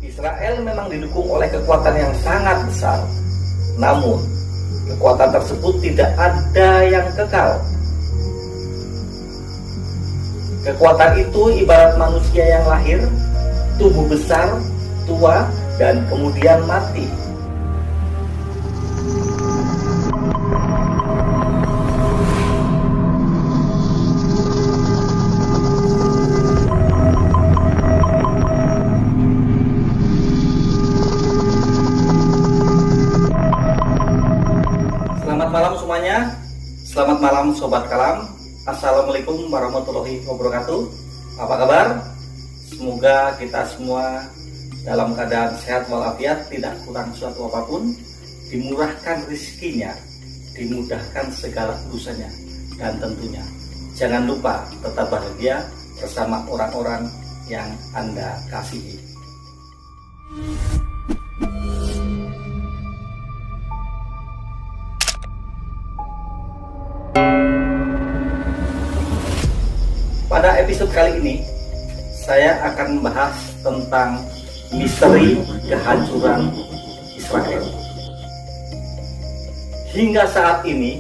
Israel memang didukung oleh kekuatan yang sangat besar, namun kekuatan tersebut tidak ada yang kekal. Kekuatan itu ibarat manusia yang lahir, tubuh besar, tua, dan kemudian mati. Selamat malam semuanya. Selamat malam Sobat Kalam. Assalamualaikum warahmatullahi wabarakatuh. Apa kabar? Semoga kita semua dalam keadaan sehat walafiat, tidak kurang suatu apapun, dimurahkan rezekinya, dimudahkan segala urusannya, dan tentunya jangan lupa tetap bahagia bersama orang-orang yang Anda kasihi. Pada episode kali ini, saya akan membahas tentang misteri kehancuran Israel. Hingga saat ini,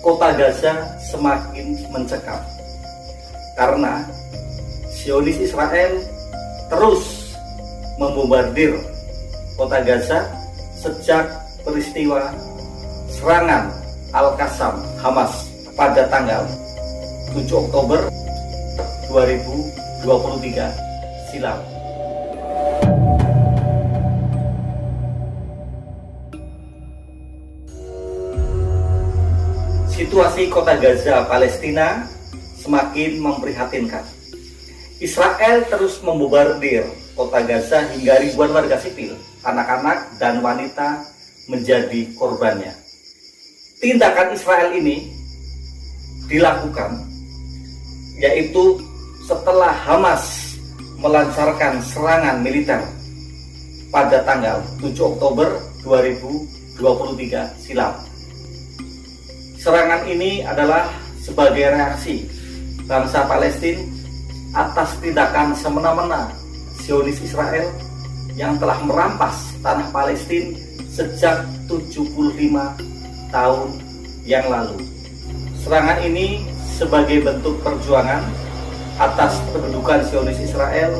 kota Gaza semakin mencekam karena Zionis Israel terus membombardir kota Gaza sejak peristiwa serangan Al-Qassam Hamas pada tanggal 7 Oktober 2023 silam. Situasi kota Gaza, Palestina semakin memprihatinkan. Israel terus membombardir kota Gaza hingga ribuan warga sipil, anak-anak dan wanita menjadi korbannya. Tindakan Israel ini dilakukan yaitu setelah Hamas melancarkan serangan militer pada tanggal 7 Oktober 2023 silam. Serangan ini adalah sebagai reaksi bangsa Palestina atas tindakan semena-mena Zionis Israel yang telah merampas tanah Palestina sejak 75 tahun yang lalu. Serangan ini sebagai bentuk perjuangan atas kedudukan Zionis Israel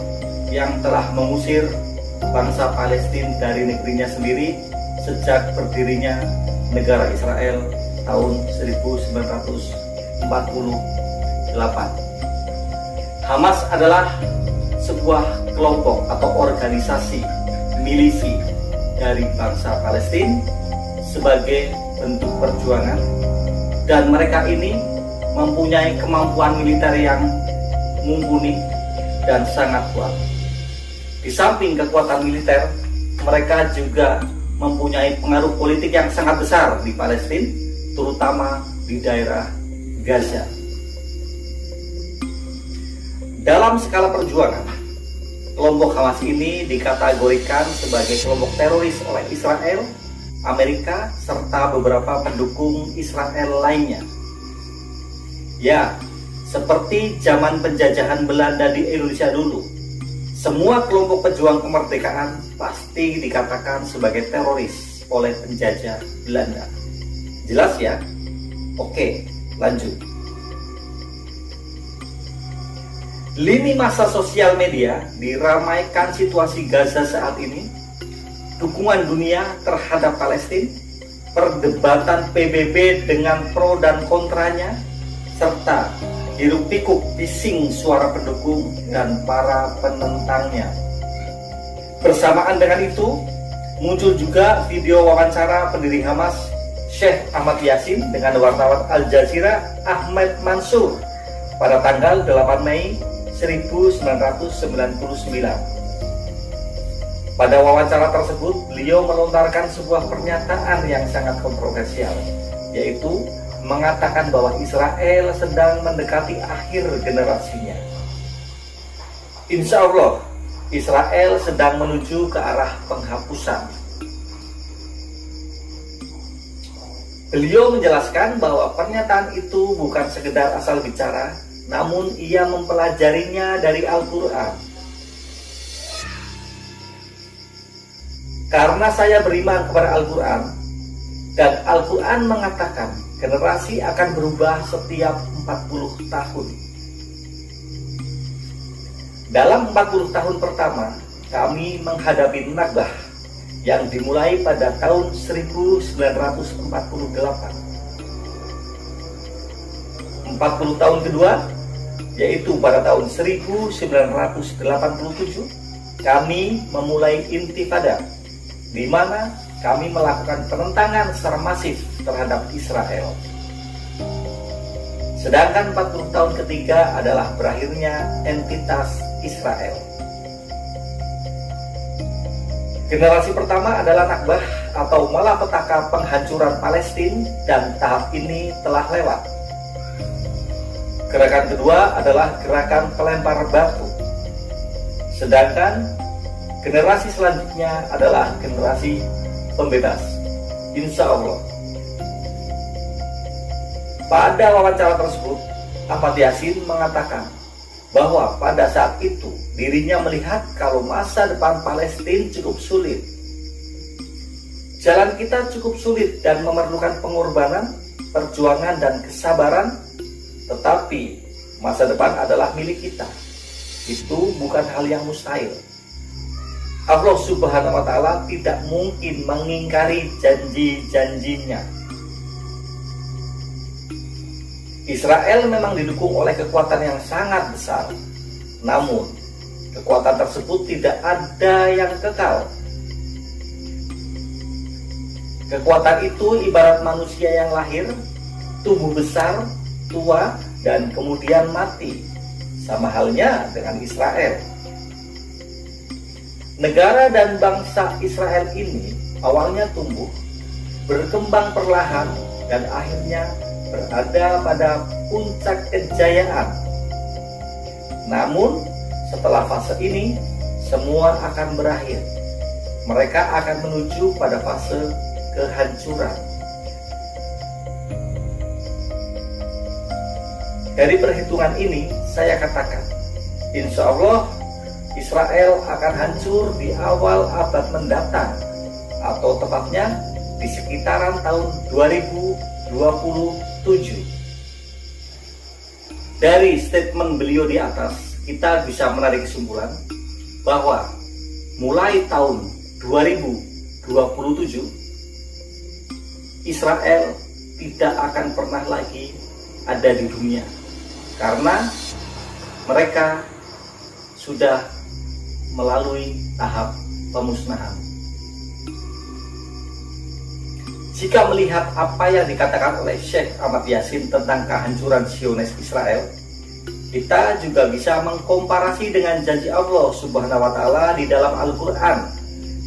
yang telah mengusir bangsa Palestina dari negerinya sendiri sejak berdirinya negara Israel tahun 1948. Hamas adalah sebuah kelompok atau organisasi milisi dari bangsa Palestina sebagai bentuk perjuangan, dan mereka ini mempunyai kemampuan militer yang mumpuni dan sangat kuat. Di samping kekuatan militer, mereka juga mempunyai pengaruh politik yang sangat besar di Palestina, terutama di daerah Gaza. Dalam skala perjuangan, kelompok Hamas ini dikategorikan sebagai kelompok teroris oleh Israel, Amerika, serta beberapa pendukung Israel lainnya. Ya, seperti zaman penjajahan Belanda di Indonesia dulu, semua kelompok pejuang kemerdekaan pasti dikatakan sebagai teroris oleh penjajah Belanda. Jelas ya? Oke, lanjut. Lini masa sosial media diramaikan situasi Gaza saat ini, dukungan dunia terhadap Palestina, perdebatan PBB dengan pro dan kontranya, serta hiruk-pikuk bising suara pendukung dan para penentangnya. Bersamaan dengan itu, muncul juga video wawancara pendiri Hamas, Sheikh Ahmad Yasin, dengan wartawan Al Jazeera Ahmad Mansur pada tanggal 8 Mei 1999. Pada wawancara tersebut, beliau melontarkan sebuah pernyataan yang sangat kontroversial, yaitu mengatakan bahwa Israel sedang mendekati akhir generasinya. Insya Allah, Israel sedang menuju ke arah penghapusan. Beliau menjelaskan bahwa pernyataan itu bukan sekedar asal bicara, namun ia mempelajarinya dari Al-Quran. Karena saya beriman kepada Al-Quran, dan Al-Quran mengatakan generasi akan berubah setiap 40 tahun. Dalam 40 tahun pertama, kami menghadapi Nakbah yang dimulai pada tahun 1948. 40 tahun kedua, yaitu pada tahun 1987, kami memulai Intifada, di mana kami melakukan penentangan secara masif terhadap Israel. Sedangkan 40 tahun ketiga adalah berakhirnya entitas Israel. Generasi pertama adalah Nakbah atau malapetaka penghancuran Palestina, dan tahap ini telah lewat. Gerakan kedua adalah gerakan pelempar batu. Sedangkan generasi selanjutnya adalah generasi pembebas, insya Allah. Pada wawancara tersebut, Ahmad Yasin mengatakan bahwa pada saat itu dirinya melihat kalau masa depan Palestina cukup sulit. Jalan kita cukup sulit dan memerlukan pengorbanan, perjuangan, dan kesabaran, tetapi masa depan adalah milik kita. Itu bukan hal yang mustahil. Allah Subhanahu wa Ta'ala tidak mungkin mengingkari janji-janjinya. Israel memang didukung oleh kekuatan yang sangat besar, namun kekuatan tersebut tidak ada yang kekal. Kekuatan itu ibarat manusia yang lahir, tumbuh besar, tua, dan kemudian mati. Sama halnya dengan Israel. Negara dan bangsa Israel ini awalnya tumbuh, berkembang perlahan, dan akhirnya berada pada puncak kejayaan. Namun setelah fase ini semua akan berakhir. Mereka akan menuju pada fase kehancuran. Dari perhitungan ini saya katakan, insya Allah Israel akan hancur di awal abad mendatang, atau tepatnya di sekitaran tahun 2027. Dari statement beliau di atas, kita bisa menarik kesimpulan bahwa mulai tahun 2027 Israel tidak akan pernah lagi ada di dunia, karena mereka sudah melalui tahap pemusnahan. Jika melihat apa yang dikatakan oleh Syekh Ahmad Yasin tentang kehancuran Zionis Israel, kita juga bisa mengkomparasi dengan janji Allah Subhanahu wa Ta'ala di dalam Al-Quran,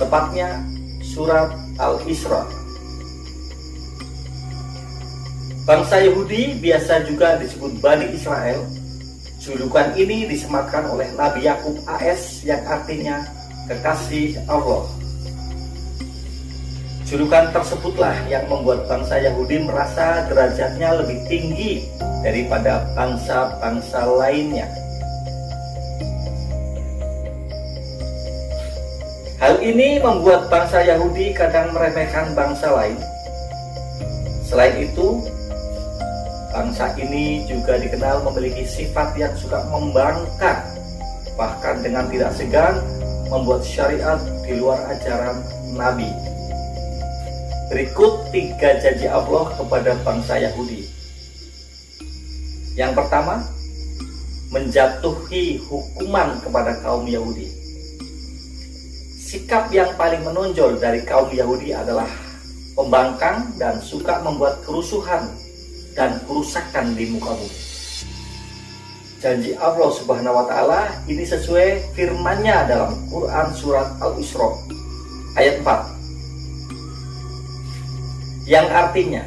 tepatnya surat Al-Isra. Bangsa Yahudi biasa juga disebut Bani Israel. Julukan ini disematkan oleh Nabi Yakub AS yang artinya kekasih Allah. Julukan tersebutlah yang membuat bangsa Yahudi merasa derajatnya lebih tinggi daripada bangsa-bangsa lainnya. Hal ini membuat bangsa Yahudi kadang meremehkan bangsa lain. Selain itu, bangsa ini juga dikenal memiliki sifat yang suka membangkang, bahkan dengan tidak segan membuat syariat di luar ajaran Nabi. Berikut 3 janji Allah kepada bangsa Yahudi. Yang pertama, menjatuhi hukuman kepada kaum Yahudi. Sikap yang paling menonjol dari kaum Yahudi adalah pembangkang dan suka membuat kerusuhan dan kerusakan di muka bumi. Janji Allah Subhanahu wa Ta'ala ini sesuai firman-Nya dalam Quran surat Al-Isra ayat 4, yang artinya,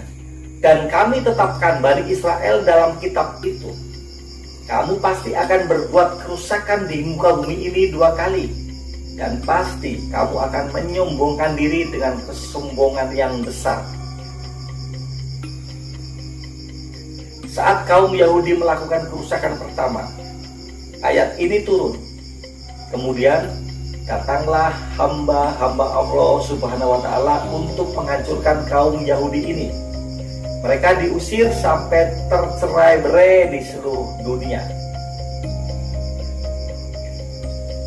dan kami tetapkan Bani Israel dalam kitab itu, kamu pasti akan berbuat kerusakan di muka bumi ini 2 kali, dan pasti kamu akan menyombongkan diri dengan kesombongan yang besar. Saat kaum Yahudi melakukan kerusakan pertama, ayat ini turun. Kemudian datanglah hamba-hamba Allah Subhanahu wa Ta'ala untuk menghancurkan kaum Yahudi ini. Mereka diusir sampai tercerai-berai di seluruh dunia.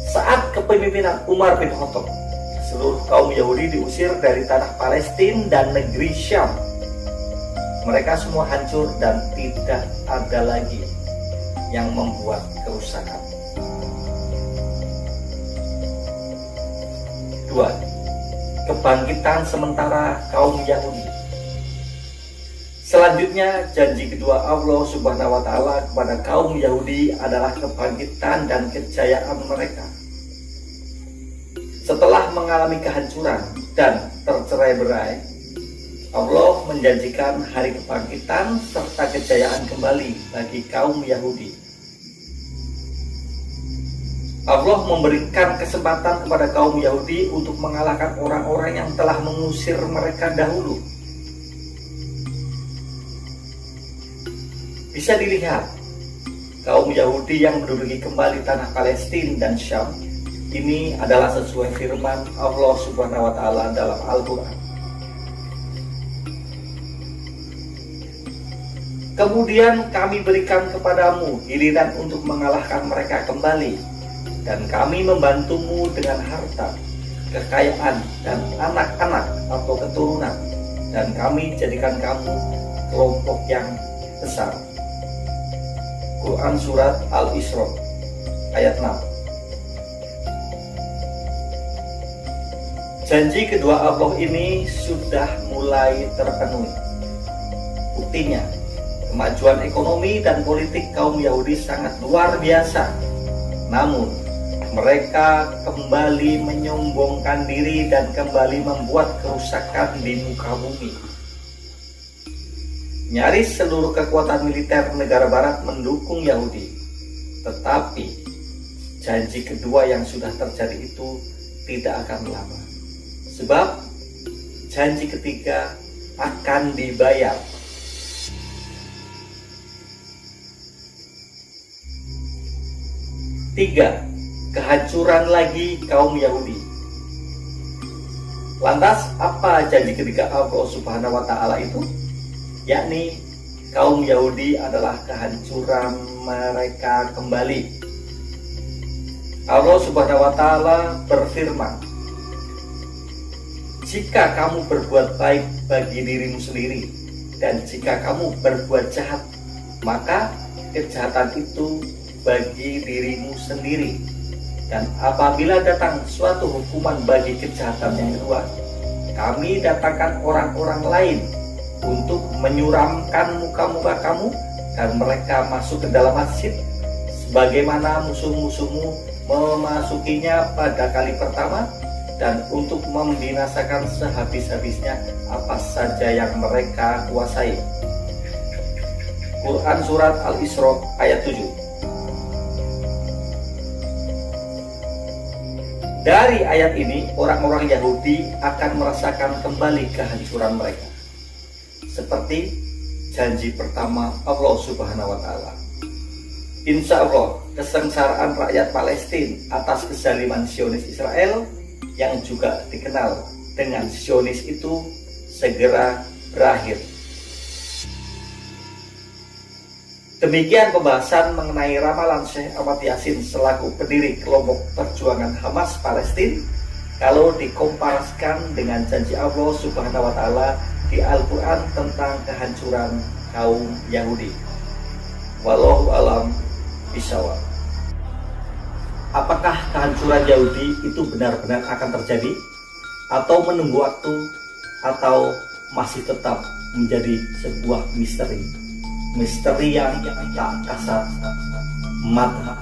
Saat kepemimpinan Umar bin Khattab, seluruh kaum Yahudi diusir dari tanah Palestina dan negeri Syam. Mereka semua hancur dan tidak ada lagi yang membuat kerusakan. 2. Kebangkitan sementara kaum Yahudi. Selanjutnya, janji kedua Allah Subhanahu wa Ta'ala kepada kaum Yahudi adalah kebangkitan dan kejayaan mereka. Setelah mengalami kehancuran dan tercerai-berai, Allah menjanjikan hari kebangkitan serta kejayaan kembali bagi kaum Yahudi. Allah memberikan kesempatan kepada kaum Yahudi untuk mengalahkan orang-orang yang telah mengusir mereka dahulu. Bisa dilihat, kaum Yahudi yang menduduki kembali tanah Palestina dan Syam ini adalah sesuai firman Allah Subhanahu wa Ta'ala dalam Al-Quran. Kemudian kami berikan kepadamu giliran untuk mengalahkan mereka kembali, dan kami membantumu dengan harta, kekayaan, dan anak-anak atau keturunan, dan kami jadikan kamu kelompok yang besar. Quran Surat Al-Isra ayat 6. Janji kedua Allah ini sudah mulai terpenuhi. Buktinya, kemajuan ekonomi dan politik kaum Yahudi sangat luar biasa. Namun, mereka kembali menyombongkan diri dan kembali membuat kerusakan di muka bumi. Nyaris seluruh kekuatan militer negara barat mendukung Yahudi. Tetapi, janji kedua yang sudah terjadi itu tidak akan lama. Sebab, janji ketiga akan dibayar. 3. Kehancuran lagi kaum Yahudi. Lantas apa janji ketiga Allah Subhanahu wa Ta'ala itu? Yakni kaum Yahudi adalah kehancuran mereka kembali. Allah Subhanahu wa Ta'ala berfirman, jika kamu berbuat baik bagi dirimu sendiri, dan jika kamu berbuat jahat, maka kejahatan itu bagi dirimu sendiri. Dan apabila datang suatu hukuman bagi kejahatan yang kedua, kami datangkan orang-orang lain untuk menyuramkan muka-muka kamu, dan mereka masuk ke dalam masjid sebagaimana musuh-musuhmu memasukinya pada kali pertama, dan untuk membinasakan sehabis-habisnya apa saja yang mereka kuasai. Quran Surat Al-Isra ayat 7. Dari ayat ini, orang-orang Yahudi akan merasakan kembali kehancuran mereka, seperti janji pertama Allah Subhanahu wa Ta'ala. Insya Allah, kesengsaraan rakyat Palestina atas kezaliman Zionis Israel, yang juga dikenal dengan Zionis itu, segera berakhir. Demikian pembahasan mengenai ramalan Syekh Ahmad Yasin selaku pendiri kelompok perjuangan Hamas Palestina kalau dikomparasikan dengan janji Allah Subhanahu wa Ta'ala di Al-Quran tentang kehancuran kaum Yahudi. Wallahu a'lam bishawab. Apakah kehancuran Yahudi itu benar-benar akan terjadi, atau menunggu waktu, atau masih tetap menjadi sebuah misteri yang tak kasat mata?